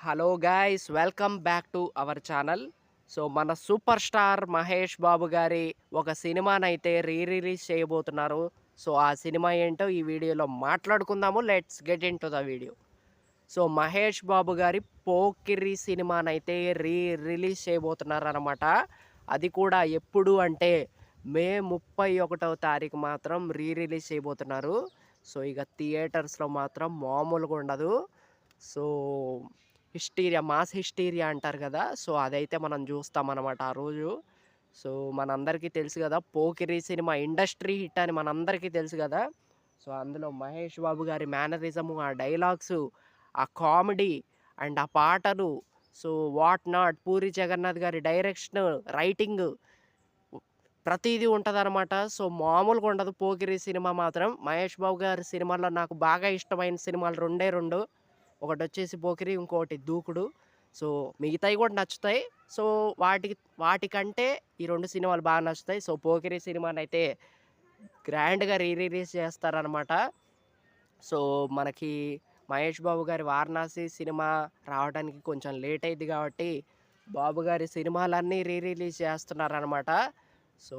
Hello guys, welcome back to our channel. So మన super star Mahesh Babu గారి ఒక సినిమానైతే రిలీజ్ చేయబోతున్నారు. సో ఆ సినిమా ఏంటో ఈ వీడియోలో మాట్లాడుకుందాము. Let's get into the video. So Mahesh Babu గారి పోకిరి సినిమానైతే రిలీజ్ చేయబోతున్నారనమాట. అది కూడా ఎప్పుడు అంటే మే 31వ తారీఖు మాత్రం రిలీజ్ చేయబోతున్నారు. సో ఇక థియేటర్స్లో మాత్రం మామూలుగా ఉండదు. సో హిస్టీరియా, మాస్ హిస్టీరియా అంటారు కదా! సో అదైతే మనం చూస్తామనమాట ఆ రోజు. సో మనందరికీ తెలుసు కదా! 'పోకిరి' సినిమా ఇండస్ట్రీ హిట్ అని మనందరికీ తెలుసు కదా! సో అందులో మహేష్ బాబు గారి మేనరిజము, ఆ డైలాగ్సు, ఆ కామెడీ అండ్ ఆ పాటలు, so what not, Puri Jagannadh గారి డైరెక్షను, రైటింగు ప్రతీదీ ఉంటదనమాట. సో మామూలుగా ఉండదు 'పోకిరి' సినిమా మాత్రం. మహేష్ బాబు గారి సినిమాల్లో నాకు బాగా ఇష్టమైన సినిమాలు రెండే 2. ఒకటొచ్చేసి 'పోకిరి', ఇంకోటి 'దూకుడు'. సో మిగతాయి కూడా నచ్చుతాయి. సో వాటికంటే ఈ 2 సినిమాలు బాగా నచ్చుతాయి. సో 'పోకిరి' సినిమానైతే గ్రాండ్‌గా రిలీజ్ చేస్తారనమాట. సో మనకి మహేష్ బాబు గారి 'వారణాసి' సినిమా రావడానికి కొంచెం లేట్ అయిద్ది కాబట్టి, బాబు గారి సినిమాలన్నీ రిలీజ్ చేస్తున్నారనమాట. సో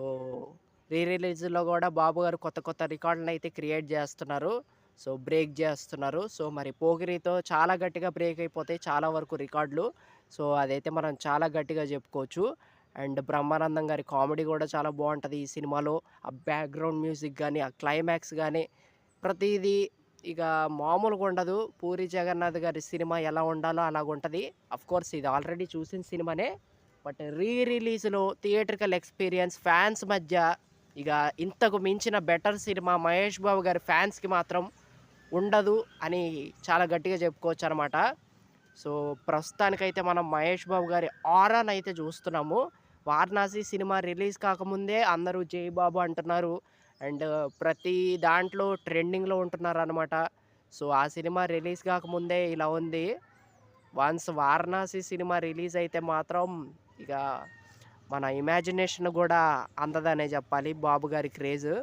రిలీజ్‌లో గూడా బాబు గారు కొత్త కొత్త రికార్డులనైతే క్రియేట్ జేస్తున్నారు. సో బ్రేక్ జేస్తున్నారు. సో మరి 'పోకిరి'తో చాలా గట్టిగా బ్రేక్ అయిపోతాయి చాలా వరకు రికార్డులు. సో అదైతే మనం చాలా గట్టిగా జెప్పుకోవచ్చు. అండ్ బ్రహ్మానందం గారి కామెడీ గూడా చాలా బావుంటది ఈ సినిమాలో. ఆ బ్యాక్‌గ్రౌండ్ మ్యూజిక్ గాని, ఆ క్లైమాక్స్ గాని ప్రతీదీ ఇక మామూలుగా ఉండదు. 'పూరి జగన్నాథ్' గారి సినిమా ఎలా ఉండాలో అలాగుంటది. అఫ్‌కోర్స్ ఇది ఆల్రెడీ చూసిన సినిమానే. బట్ రిలీజ్‌లో థియేట్రికల్ ఎక్స్‌పీరియన్స్ ఫ్యాన్స్ మధ్య ఇక ఇంతకు మించిన బెటర్ సినిమా మహేష్ బాబు గారి ఫ్యాన్స్‌కి మాత్రం ఉండదు అని చాలా గట్టిగా చెప్పుకోవచ్చనమాట. సో ప్రస్తుతానికైతే మనం మహేష్ బాబు గారి ఆరానైతే చూస్తున్నాము. 'వారణాసి' సినిమా రిలీజ్ కాకముందే అందరూ 'జై బాబు' అంటున్నారు. అండ్ ప్రతి దాంట్లో ట్రెండింగ్‌లో ఉంటున్నారనమాట. సో ఆ సినిమా రిలీజ్ కాకముందే ఇలా ఉంది. వన్స్ 'వారణాసి' సినిమా రిలీజ్ అయితే మాత్రం ఇక మన ఇమాజినేషన్ గూడా అందదనే జెప్పాలి బాబు గారి క్రేజు.